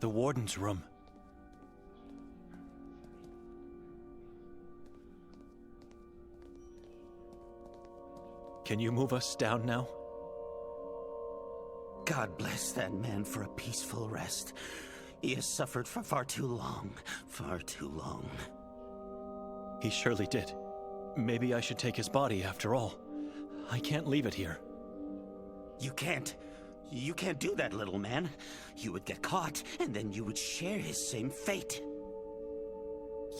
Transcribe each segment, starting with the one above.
The warden's room. Can you move us down now? God bless that man for a peaceful rest. He has suffered for far too long. Far too long. He surely did. Maybe I should take his body after all. I can't leave it here. You can't. You can't do that, little man. You would get caught, and then you would share his same fate.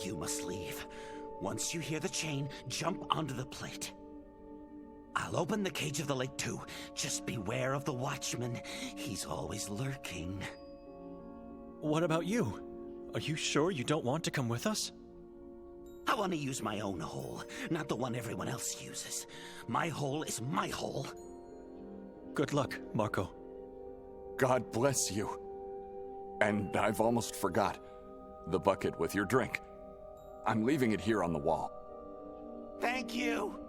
You must leave. Once you hear the chain, jump onto the plate. I'll open the cage of the lake too. Just beware of the watchman. He's always lurking. What about you? Are you sure you don't want to come with us? I want to use my own hole, not the one everyone else uses. My hole is my hole. Good luck, Marco. God bless you. And I've almost forgot. The bucket with your drink. I'm leaving it here on the wall. Thank you.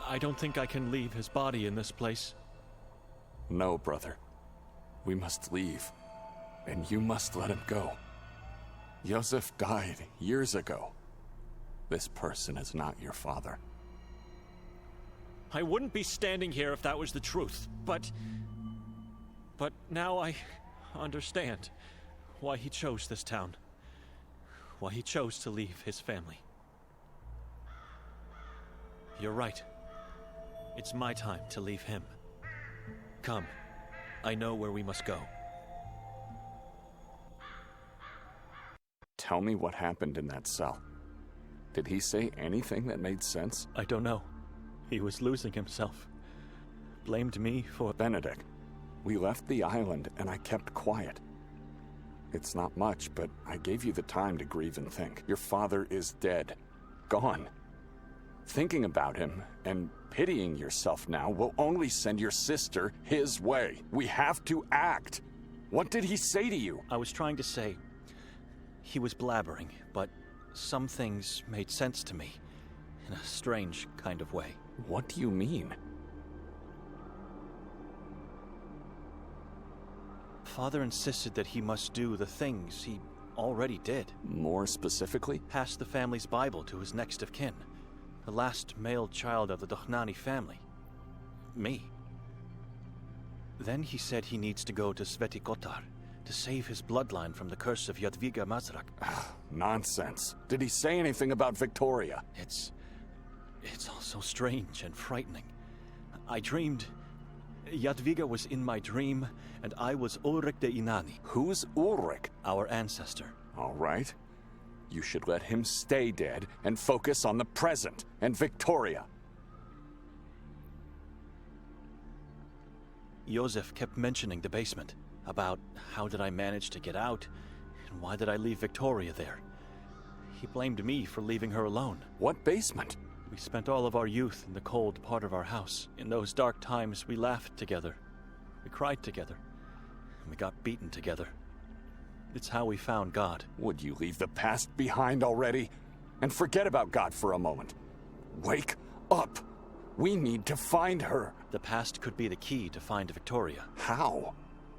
I don't think I can leave his body in this place. No, brother. We must leave. And you must let him go. Joseph died years ago. This person is not your father. I wouldn't be standing here if that was the truth, but now I understand why he chose this town. Why he chose to leave his family. You're right. It's my time to leave him. Come. I know where we must go. Tell me what happened in that cell. Did he say anything that made sense? I don't know. He was losing himself. Blamed me for... Benedict, we left the island and I kept quiet. It's not much, but I gave you the time to grieve and think. Your father is dead. Gone. Thinking about him and pitying yourself now will only send your sister his way. We have to act. What did he say to you? I was trying to say... He was blabbering, but some things made sense to me. In a strange kind of way. What do you mean? Father insisted that he must do the things he already did. More specifically? Pass the family's Bible to his next of kin. The last male child of the Dohnani family. Me. Then he said he needs to go to Sveti Kotar to save his bloodline from the curse of Jadwiga Mazrak. Nonsense. Did he say anything about Victoria? It's all so strange and frightening. I dreamed... Jadwiga was in my dream, and I was Ulrich de Inani. Who's Ulrich? Our ancestor. All right. You should let him stay dead and focus on the present and Victoria. Joseph kept mentioning the basement, about how did I manage to get out, and why did I leave Victoria there. He blamed me for leaving her alone. What basement? We spent all of our youth in the cold part of our house. In those dark times, we laughed together. We cried together. And we got beaten together. It's how we found God. Would you leave the past behind already? And forget about God for a moment. Wake up! We need to find her. The past could be the key to find Victoria. How?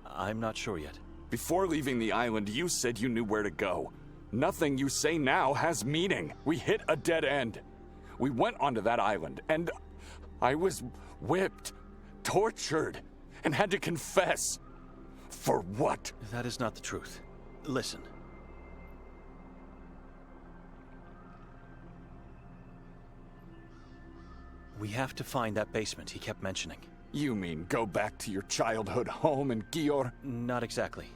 I'm not sure yet. Before leaving the island, you said you knew where to go. Nothing you say now has meaning. We hit a dead end. We went onto that island, and I was whipped, tortured, and had to confess. For what? That is not the truth. Listen. We have to find that basement he kept mentioning. You mean go back to your childhood home in Gior? Not exactly.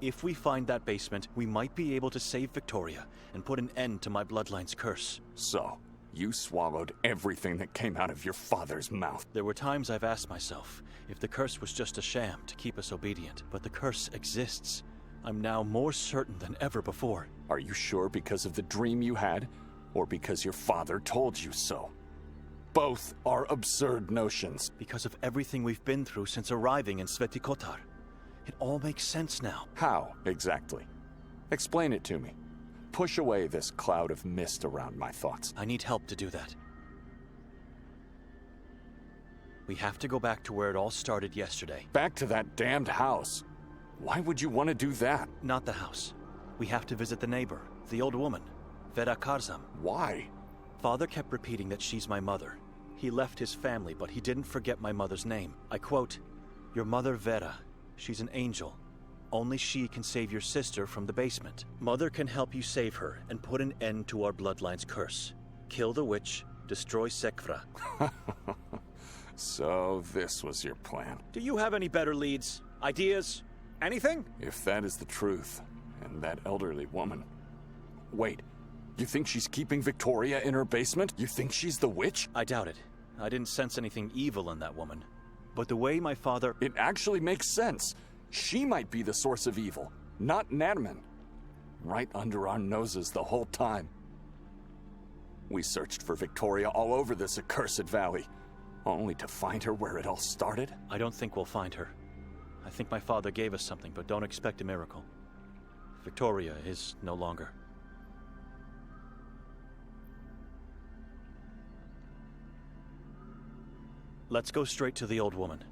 If we find that basement, we might be able to save Victoria and put an end to my bloodline's curse. So, you swallowed everything that came out of your father's mouth. There were times I've asked myself if the curse was just a sham to keep us obedient, but the curse exists. I'm now more certain than ever before. Are you sure because of the dream you had, or because your father told you so? both are absurd notions. Because of everything we've been through since arriving in Sveti Kotar. It all makes sense now. How, exactly? Explain it to me. Push away this cloud of mist around my thoughts. I need help to do that. We have to go back to where it all started yesterday. Back to that damned house. Why would you want to do that? Not the house. We have to visit the neighbor, the old woman, Vera Karzam. Why? Father kept repeating that she's my mother. He left his family, but he didn't forget my mother's name. I quote, "Your mother Vera, she's an angel. Only she can save your sister from the basement. Mother can help you save her and put an end to our bloodline's curse. Kill the witch, destroy Sekvra." So this was your plan. Do you have any better leads? Ideas? Anything? If that is the truth, and that elderly woman... Wait, you think she's keeping Victoria in her basement? You think she's the witch? I doubt it. I didn't sense anything evil in that woman. But the way my father... It actually makes sense. She might be the source of evil, not Nadman. Right under our noses the whole time. We searched for Victoria all over this accursed valley, only to find her where it all started. I don't think we'll find her. I think my father gave us something, but don't expect a miracle. Victoria is no longer. Let's go straight to the old woman.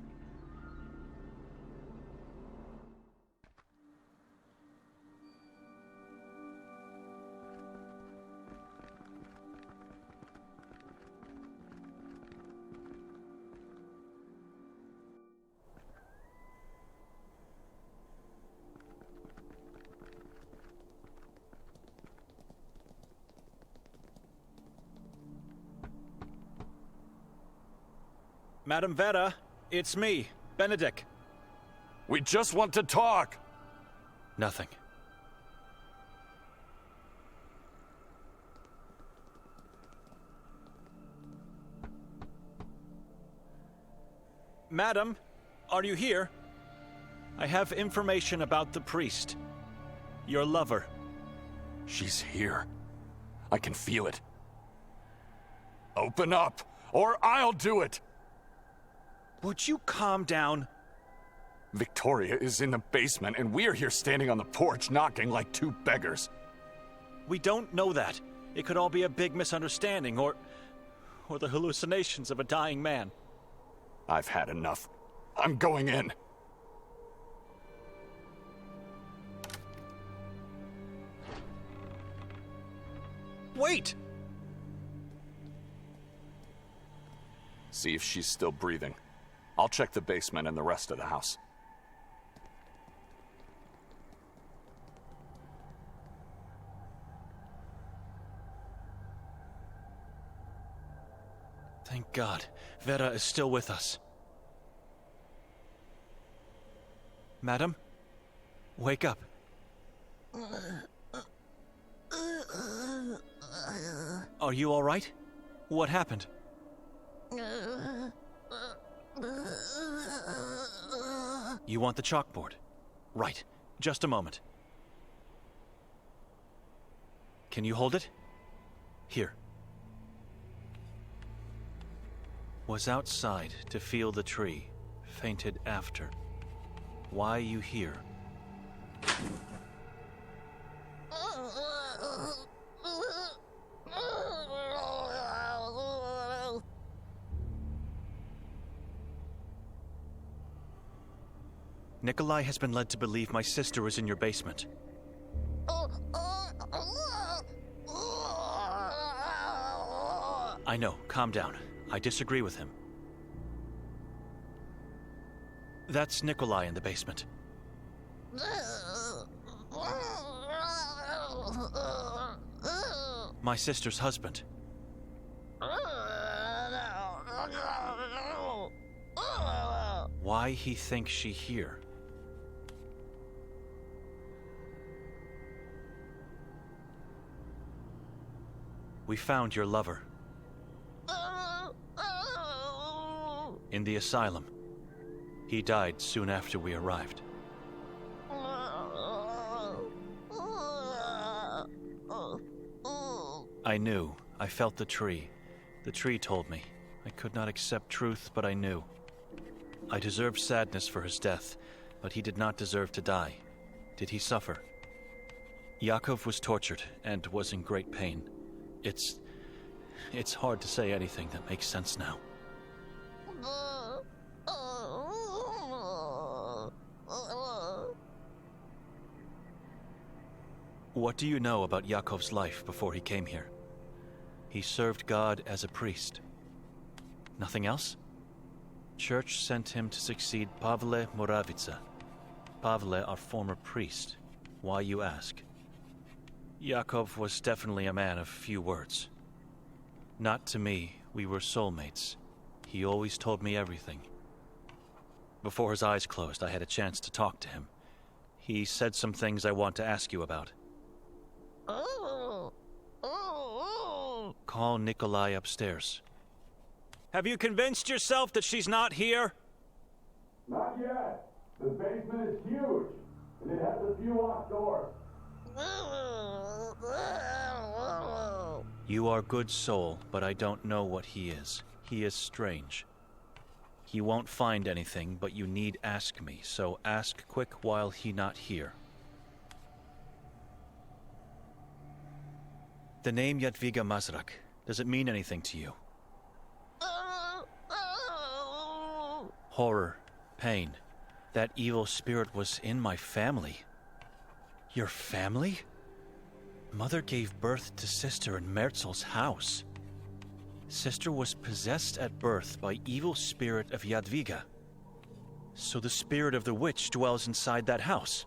Madam Vera, it's me, Benedict. We just want to talk! Nothing. Madam, are you here? I have information about the priest. Your lover. She's here. I can feel it. Open up, or I'll do it! Would you calm down? Victoria is in the basement, and we're here standing on the porch knocking like two beggars. We don't know that. It could all be a big misunderstanding, or the hallucinations of a dying man. I've had enough. I'm going in. Wait! See if she's still breathing. I'll check the basement and the rest of the house. Thank God. Vera is still with us. Madam? Wake up. Are you all right? What happened? You want the chalkboard? Right. Just a moment. Can you hold it? Here. Was outside to feel the tree, fainted after. Why you here? Nikolai has been led to believe my sister is in your basement. I know, calm down. I disagree with him. That's Nikolai in the basement. My sister's husband. Why he thinks she here? We found your lover. In the asylum. He died soon after we arrived. I knew. I felt the tree. The tree told me. I could not accept truth, but I knew. I deserved sadness for his death, but he did not deserve to die. Did he suffer? Yakov was tortured and was in great pain. It's hard to say anything that makes sense now. What do you know about Yakov's life before he came here? He served God as a priest. Nothing else? Church sent him to succeed Pavle Moravica. Pavle, our former priest. Why, you ask? Yakov was definitely a man of few words. Not to me, we were soulmates. He always told me everything. Before his eyes closed, I had a chance to talk to him. He said some things I want to ask you about. Call Nikolai upstairs. Have you convinced yourself that she's not here? Not yet. The basement is huge, and it has a few locked doors. You are good soul, but I don't know what he is. He is strange. He won't find anything, but you need ask me, so ask quick while he not here. The name Jadwiga Mazrak, does it mean anything to you? Horror, pain. That evil spirit was in my family. Your family? Mother gave birth to sister in Merzel's house. Sister was possessed at birth by evil spirit of Jadwiga. So the spirit of the witch dwells inside that house.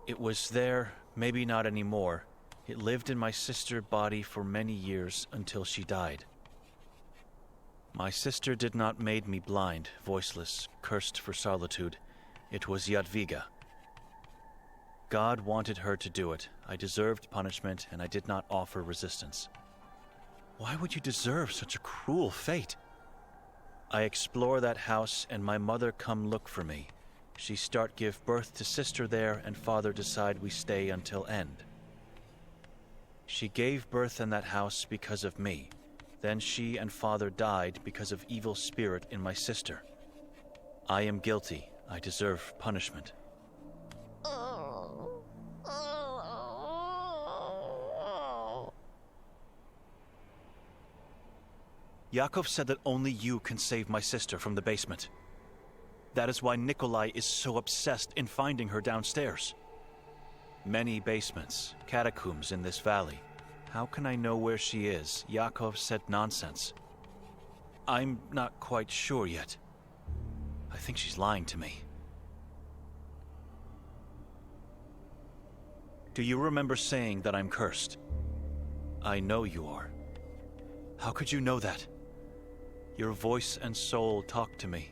It was there, maybe not anymore. It lived in my sister's body for many years until she died. My sister did not made me blind, voiceless, cursed for solitude. It was Jadwiga. God wanted her to do it. I deserved punishment, and I did not offer resistance. Why would you deserve such a cruel fate? I explore that house, and my mother come look for me. She start give birth to sister there, and father decide we stay until end. She gave birth in that house because of me. Then she and father died because of evil spirit in my sister. I am guilty. I deserve punishment. Yakov said that only you can save my sister from the basement. That is why Nikolai is so obsessed in finding her downstairs. Many basements, catacombs in this valley. How can I know where she is? Yakov said nonsense. I'm not quite sure yet. I think she's lying to me. Do you remember saying that I'm cursed? I know you are. How could you know that? Your voice and soul talk to me.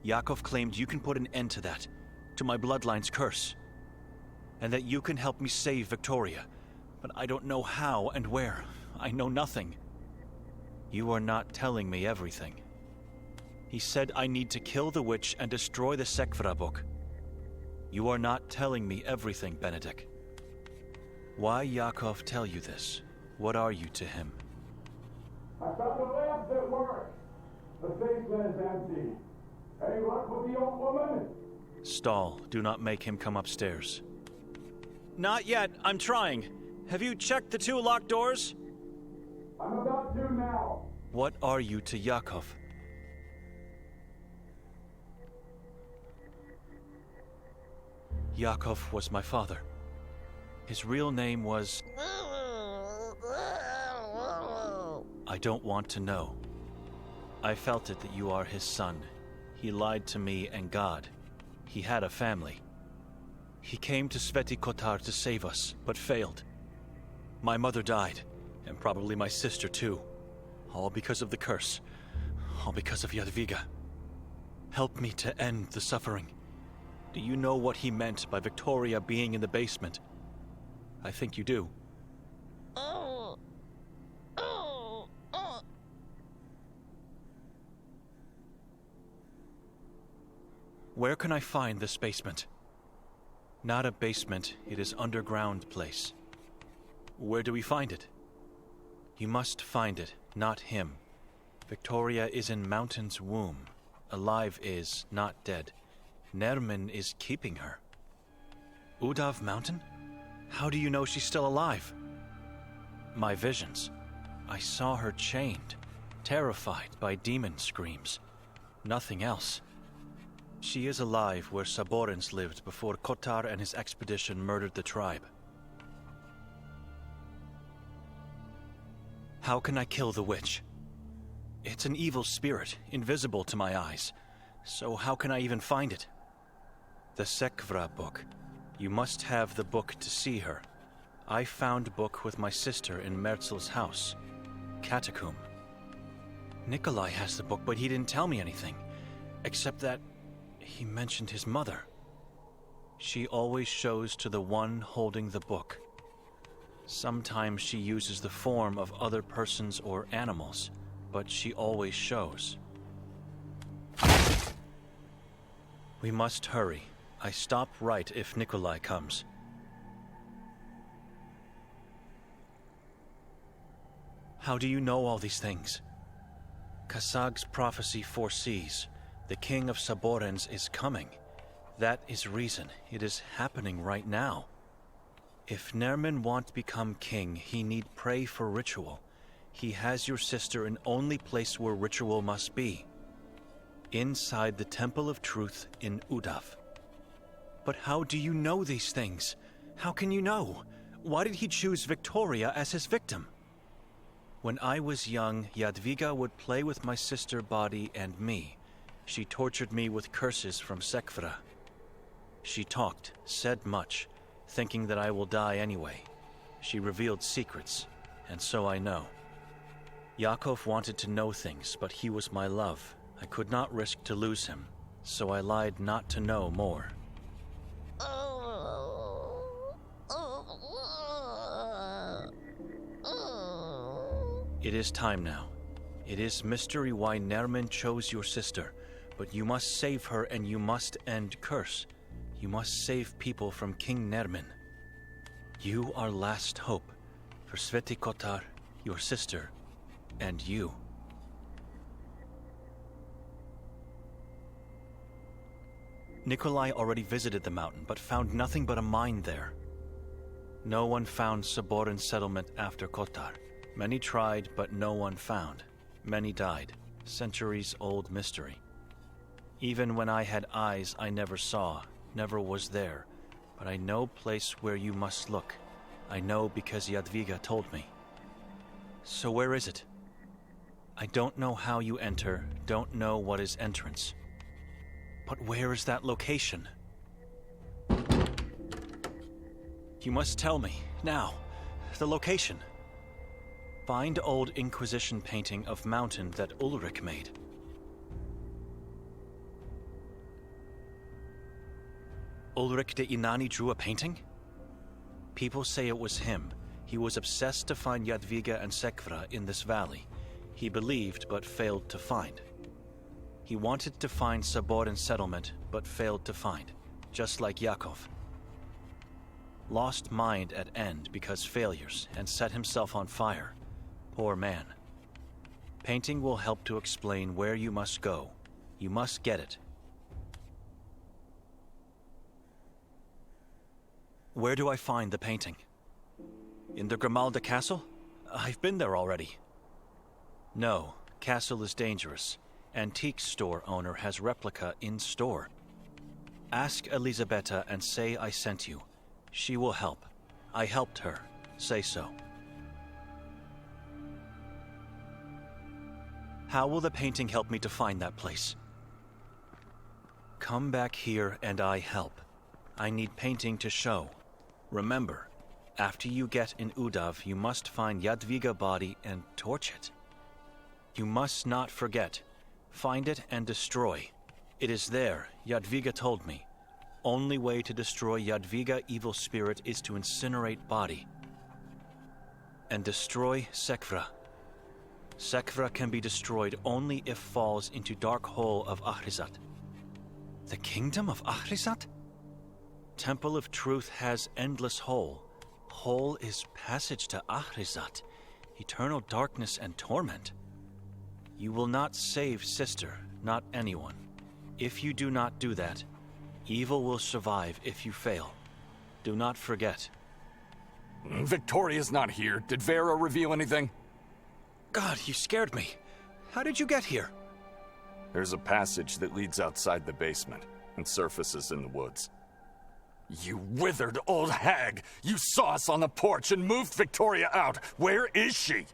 Yakov claimed you can put an end to that, to my bloodline's curse, and that you can help me save Victoria, but I don't know how and where. I know nothing. You are not telling me everything. He said I need to kill the witch and destroy the Sekvra book. You are not telling me everything, Benedict. Why Yakov tell you this? What are you to him? I found a lamp that works. The basement is empty. Any luck with the old woman? Stall. Do not make him come upstairs. Not yet. I'm trying. Have you checked the 2 locked doors? I'm about to now. What are you to Yakov? Yakov was my father. His real name was... I don't want to know. I felt it that you are his son. He lied to me and God. He had a family. He came to Sveti Kotar to save us, but failed. My mother died, and probably my sister too. All because of the curse. All because of Jadwiga. Help me to end the suffering. Do you know what he meant by Victoria being in the basement? I think you do. Where can I find this basement? Not a basement, it is underground place. Where do we find it? You must find it, not him. Victoria is in Mountain's womb. Alive is, not dead. Nermin is keeping her. Udav Mountain? How do you know she's still alive? My visions. I saw her chained, terrified by demon screams. Nothing else. She is alive where Saborans lived before Kotar and his expedition murdered the tribe. How can I kill the witch? It's an evil spirit, invisible to my eyes. So how can I even find it? The Sekvra book. You must have the book to see her. I found book with my sister in Merzel's house. Catacomb. Nikolai has the book, but he didn't tell me anything. Except that he mentioned his mother. She always shows to the one holding the book. Sometimes she uses the form of other persons or animals, but she always shows. We must hurry. I stop right if Nikolai comes. How do you know all these things? Kasag's prophecy foresees. The king of Saborans is coming. That is reason. It is happening right now. If Nermin want to become king, he need pray for ritual. He has your sister in only place where ritual must be. Inside the Temple of Truth in Udav. But how do you know these things? How can you know? Why did he choose Victoria as his victim? When I was young, Jadwiga would play with my sister body and me. She tortured me with curses from Sekvra. She talked, said much, thinking that I will die anyway. She revealed secrets, and so I know. Yakov wanted to know things, but he was my love. I could not risk to lose him, so I lied not to know more. It is time now. It is mystery why Nermin chose your sister, but you must save her and you must end curse. You must save people from King Nermin. You are last hope for Sveti Kotar, your sister, and you. Nikolai already visited the mountain, but found nothing but a mine there. No one found Saboran settlement after Kotar. Many tried, but no one found. Many died. Centuries-old mystery. Even when I had eyes I never saw, never was there. But I know place where you must look. I know because Jadwiga told me. So where is it? I don't know how you enter, don't know what is entrance. But where is that location? You must tell me, now, the location. Find old Inquisition painting of mountain that Ulrich made. Ulrich de Inani drew a painting? People say it was him. He was obsessed to find Jadwiga and Sekvra in this valley. He believed, but failed to find. He wanted to find Saboran settlement, but failed to find, just like Yakov. Lost mind at end because failures, and set himself on fire. Poor man. Painting will help to explain where you must go. You must get it. Where do I find the painting? In the Grimalda castle? I've been there already. No, castle is dangerous. Antique store owner has replica in store. Ask Elisabetta and say I sent you. She will help. I helped her. Say so. How will the painting help me to find that place? Come back here and I help. I need painting to show. Remember, after you get in Udav, you must find Jadwiga body and torch it. You must not forget. Find it and destroy. It is there, Jadwiga told me. Only way to destroy Jadwiga evil spirit is to incinerate body. And destroy Sekvra. Sekvra can be destroyed only if falls into dark hole of Ahrizat. The kingdom of Ahrizat? Temple of Truth has endless hole. Hole is passage to Ahrizat. Eternal darkness and torment. You will not save sister, not anyone. If you do not do that, evil will survive if you fail. Do not forget. Victoria's not here. Did Vera reveal anything? God, you scared me. How did you get here? There's a passage that leads outside the basement and surfaces in the woods. You withered old hag! You saw us on the porch and moved Victoria out! Where is she?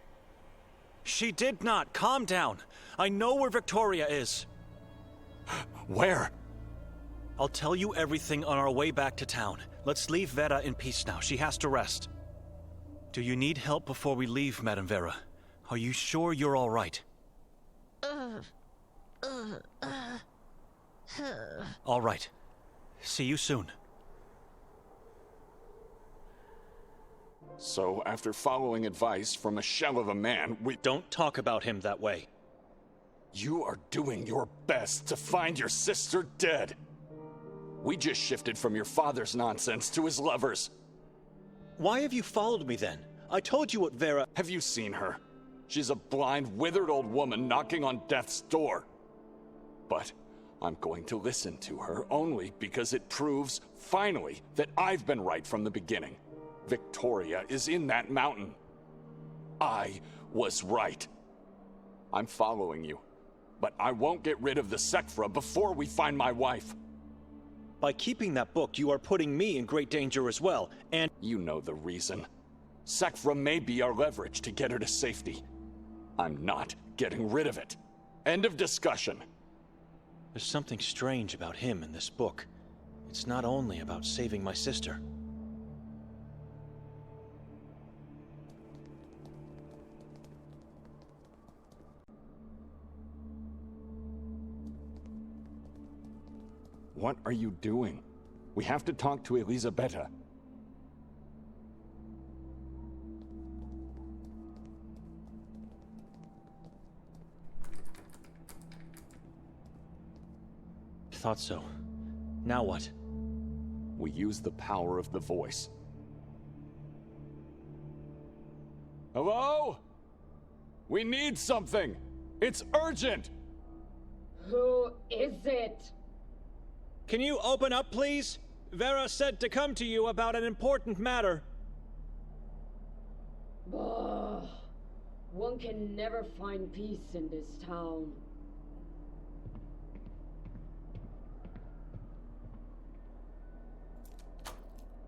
She did not. Calm down. I know where Victoria is. Where? I'll tell you everything on our way back to town. Let's leave Vera in peace now. She has to rest. Do you need help before we leave, Madame Vera? Are you sure you're all right? All right. See you soon. So, after following advice from a shell of a man, Don't talk about him that way. You are doing your best to find your sister dead. We just shifted from your father's nonsense to his lover's. Why have you followed me then? I told you what Vera... Have you seen her? She's a blind, withered old woman knocking on death's door. But I'm going to listen to her only because it proves, finally, that I've been right from the beginning. Victoria is in that mountain. I was right. I'm following you, but I won't get rid of the Sekfra before we find my wife. By keeping that book, you are putting me in great danger as well, and... You know the reason. Sekfra may be our leverage to get her to safety. I'm not getting rid of it. End of discussion. There's something strange about him in this book. It's not only about saving my sister. What are you doing? We have to talk to Elisabetta. Thought so. Now what? We use the power of the voice. Hello? We need something! It's urgent! Who is it? Can you open up, please? Vera said to come to you about an important matter. Ugh. One can never find peace in this town.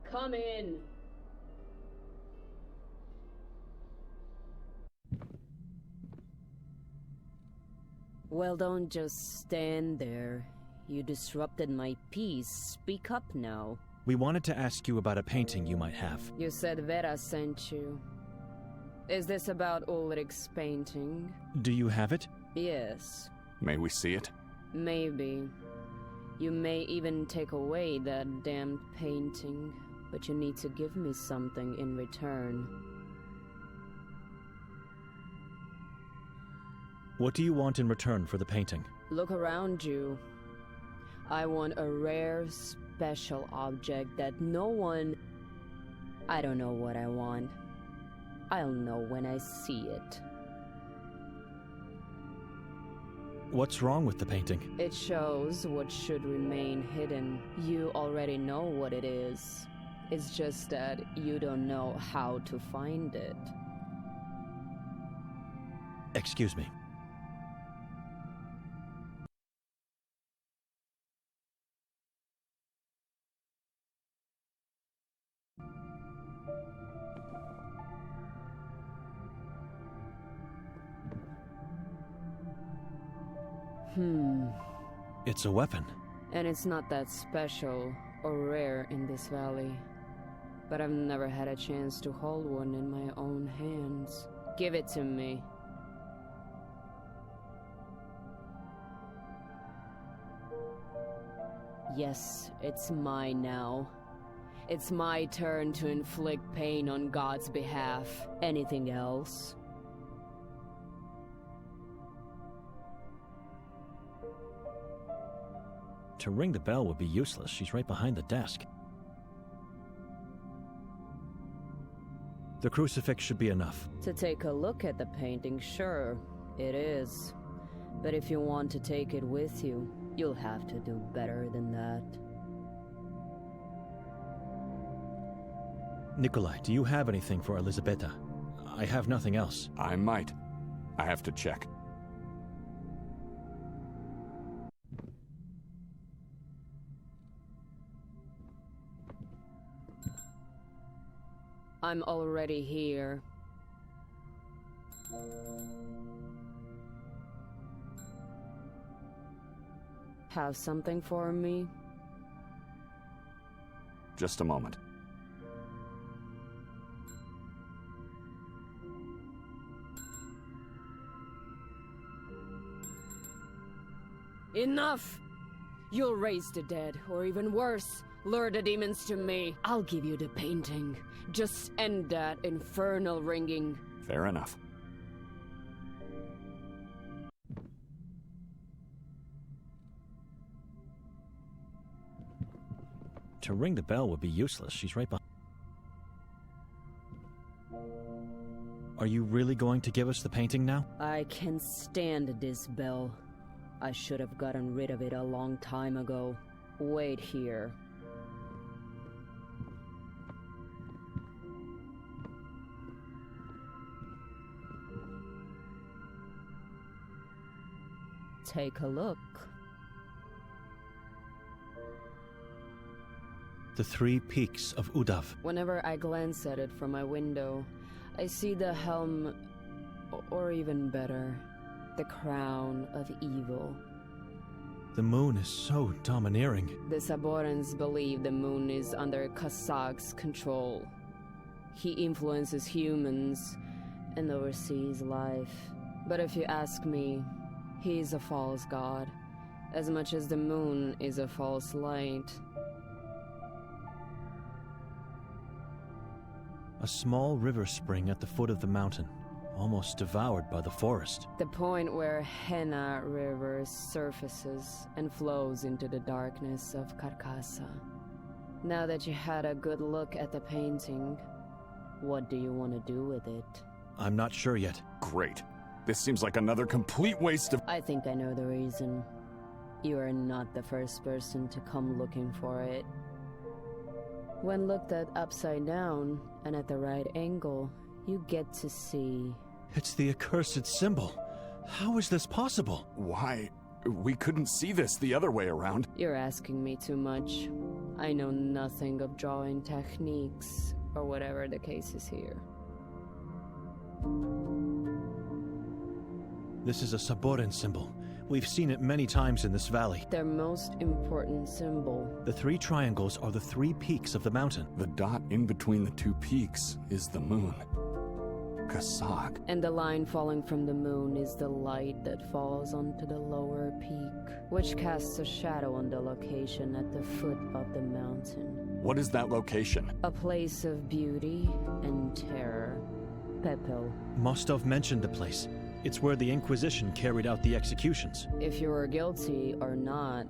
Come in. Well, don't just stand there. You disrupted my peace. Speak up now. We wanted to ask you about a painting you might have. You said Vera sent you. Is this about Ulrich's painting? Do you have it? Yes. May we see it? Maybe. You may even take away that damned painting, but you need to give me something in return. What do you want in return for the painting? Look around you. I want a rare, special object that no one... I don't know what I want. I'll know when I see it. What's wrong with the painting? It shows what should remain hidden. You already know what it is. It's just that you don't know how to find it. Excuse me. It's a weapon. And it's not that special or rare in this valley. But I've never had a chance to hold one in my own hands. Give it to me. Yes, it's mine now. It's my turn to inflict pain on God's behalf. Anything else? To ring the bell would be useless. She's right behind the desk. The crucifix should be enough. To take a look at the painting, sure, it is. But if you want to take it with you, you'll have to do better than that. Nikolai, do you have anything for Elisabetta? I have nothing else. I might. I have to check. I'm already here. Have something for me? Just a moment. Enough! You'll raise the dead, or even worse, lure the demons to me. I'll give you the painting. Just end that infernal ringing. Fair enough. To ring the bell would be useless. She's right behind. Are you really going to give us the painting now? I can stand this bell. I should have gotten rid of it a long time ago. Wait here. Take a look. The 3 peaks of Udav. Whenever I glance at it from my window, I see the helm, or even better, the crown of evil. The moon is so domineering. The Saborans believe the moon is under Kasag's control. He influences humans and oversees life. But if you ask me, he is a false god, as much as the moon is a false light. A small river spring at the foot of the mountain, almost devoured by the forest. The point where Henna River surfaces and flows into the darkness of Carcassa. Now that you had a good look at the painting, what do you want to do with it? I'm not sure yet. Great. This seems like another complete waste of... I think I know the reason. You are not the first person to come looking for it. When looked at upside down and at the right angle, you get to see... It's the accursed symbol. How is this possible? Why? We couldn't see this the other way around. You're asking me too much. I know nothing of drawing techniques, or whatever the case is here. This is a Saboran symbol. We've seen it many times in this valley. Their most important symbol. The 3 triangles are the 3 peaks of the mountain. The dot in between the 2 peaks is the moon. Kasag. And the line falling from the moon is the light that falls onto the lower peak, which casts a shadow on the location at the foot of the mountain. What is that location? A place of beauty and terror. Pepel. Mostov mentioned the place. It's where the Inquisition carried out the executions. If you are guilty or not,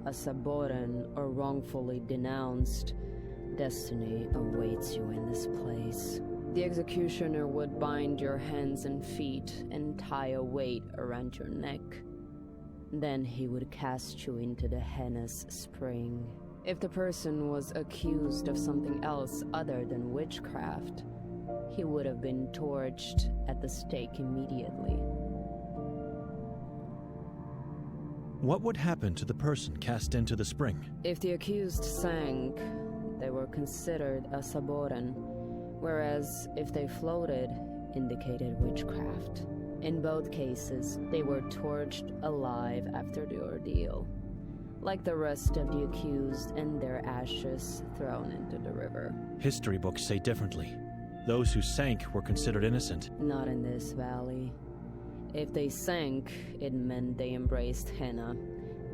a Saboran or wrongfully denounced, destiny awaits you in this place. The executioner would bind your hands and feet and tie a weight around your neck. Then he would cast you into the Henna's spring. If the person was accused of something else other than witchcraft, he would have been torched at the stake immediately. What would happen to the person cast into the spring? If the accused sank, they were considered a Saboran, whereas if they floated, indicated witchcraft. In both cases, they were torched alive after the ordeal, like the rest of the accused and their ashes thrown into the river. History books say differently. Those who sank were considered innocent. Not in this valley. If they sank, it meant they embraced Henna,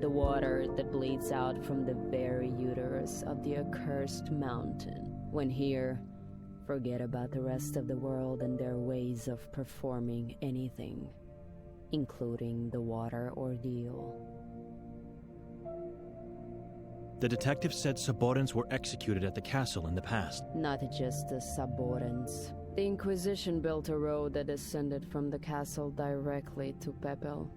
the water that bleeds out from the very uterus of the accursed mountain. When here, forget about the rest of the world and their ways of performing anything, including the water ordeal. The detective said Saborans were executed at the castle in the past. Not just the Saborans. The Inquisition built a road that descended from the castle directly to Pepel,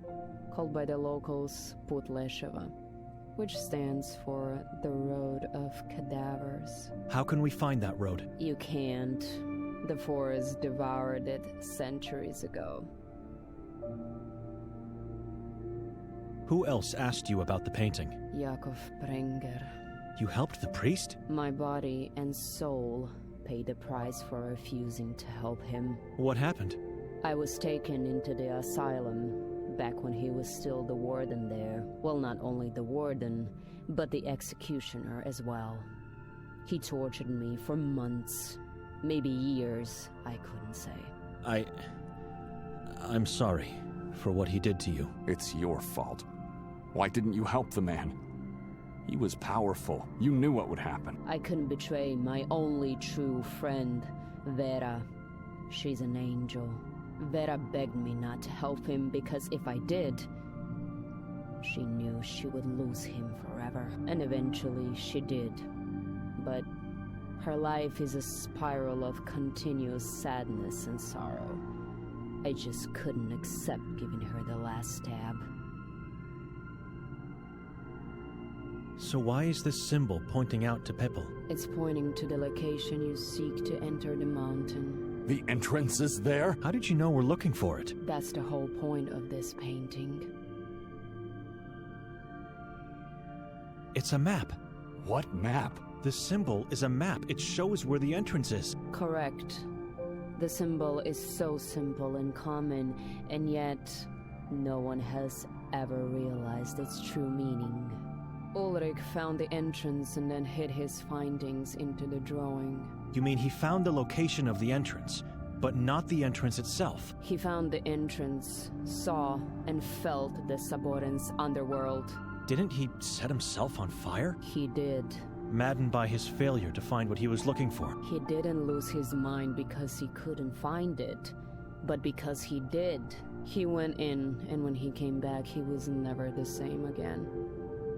called by the locals Put Lesheva, which stands for the Road of Cadavers. How can we find that road? You can't. The forest devoured it centuries ago. Who else asked you about the painting? Yakov Brenger. You helped the priest? My body and soul paid the price for refusing to help him. What happened? I was taken into the asylum back when he was still the warden there. Well, not only the warden, but the executioner as well. He tortured me for months, maybe years, I couldn't say. I'm sorry for what he did to you. It's your fault. Why didn't you help the man? He was powerful. You knew what would happen. I couldn't betray my only true friend, Vera. She's an angel. Vera begged me not to help him because if I did, she knew she would lose him forever. And eventually she did. But her life is a spiral of continuous sadness and sorrow. I just couldn't accept giving her the last stab. So why is this symbol pointing out to Pepel? It's pointing to the location you seek to enter the mountain. The entrance is there? How did you know we're looking for it? That's the whole point of this painting. It's a map. What map? The symbol is a map. It shows where the entrance is. Correct. The symbol is so simple and common, and yet no one has ever realized its true meaning. Ulrich found the entrance and then hid his findings into the drawing. You mean he found the location of the entrance, but not the entrance itself? He found the entrance, saw and felt the Saboren's underworld. Didn't he set himself on fire? He did. Maddened by his failure to find what he was looking for. He didn't lose his mind because he couldn't find it, but because he did. He went in, and when he came back, he was never the same again.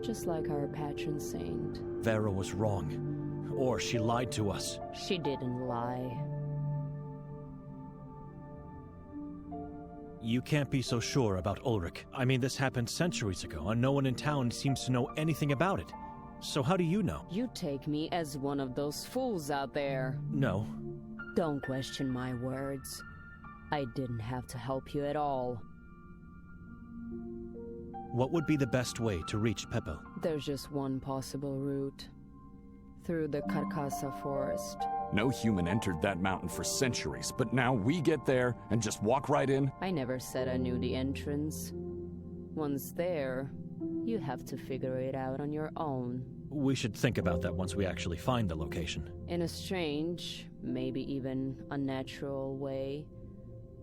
Just like our patron saint. Vera was wrong. Or she lied to us. She didn't lie. You can't be so sure about Ulrich. I mean, this happened centuries ago, and no one in town seems to know anything about it. So how do you know? You take me as one of those fools out there. No. Don't question my words. I didn't have to help you at all. What would be the best way to reach Pepel? There's just one possible route. Through the Carcassa forest. No human entered that mountain for centuries, but now we get there and just walk right in? I never said I knew the entrance. Once there, you have to figure it out on your own. We should think about that once we actually find the location. In a strange, maybe even unnatural way,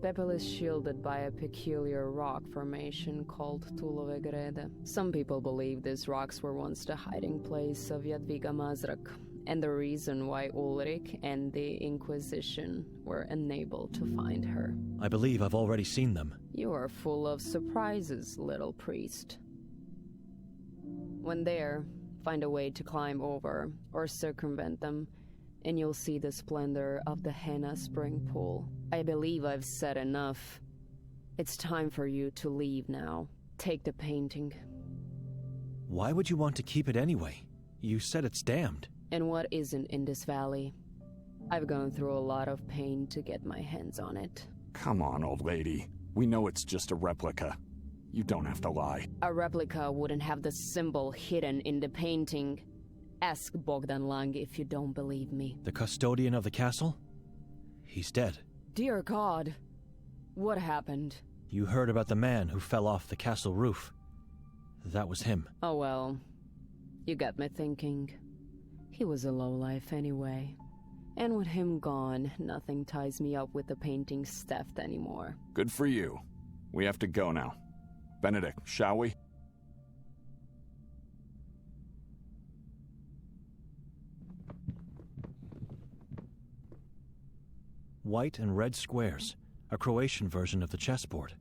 Pepel is shielded by a peculiar rock formation called Tulove Grede. Some people believe these rocks were once the hiding place of Jadwiga Mazrak, and the reason why Ulrich and the Inquisition were unable to find her. I believe I've already seen them. You are full of surprises, little priest. When there, find a way to climb over or circumvent them, and you'll see the splendor of the Henna spring pool. I believe I've said enough. It's time for you to leave now. Take the painting. Why would you want to keep it anyway? You said it's damned. And what isn't in this valley? I've gone through a lot of pain to get my hands on it. Come on, old lady. We know it's just a replica. You don't have to lie. A replica wouldn't have the symbol hidden in the painting. Ask Bogdan Lang if you don't believe me. The custodian of the castle? He's dead. Dear God, what happened? You heard about the man who fell off the castle roof. That was him. Oh well, you got me thinking. He was a lowlife anyway. And with him gone, nothing ties me up with the painting's theft anymore. Good for you. We have to go now. Benedict, shall we? White and red squares, a Croatian version of the chessboard.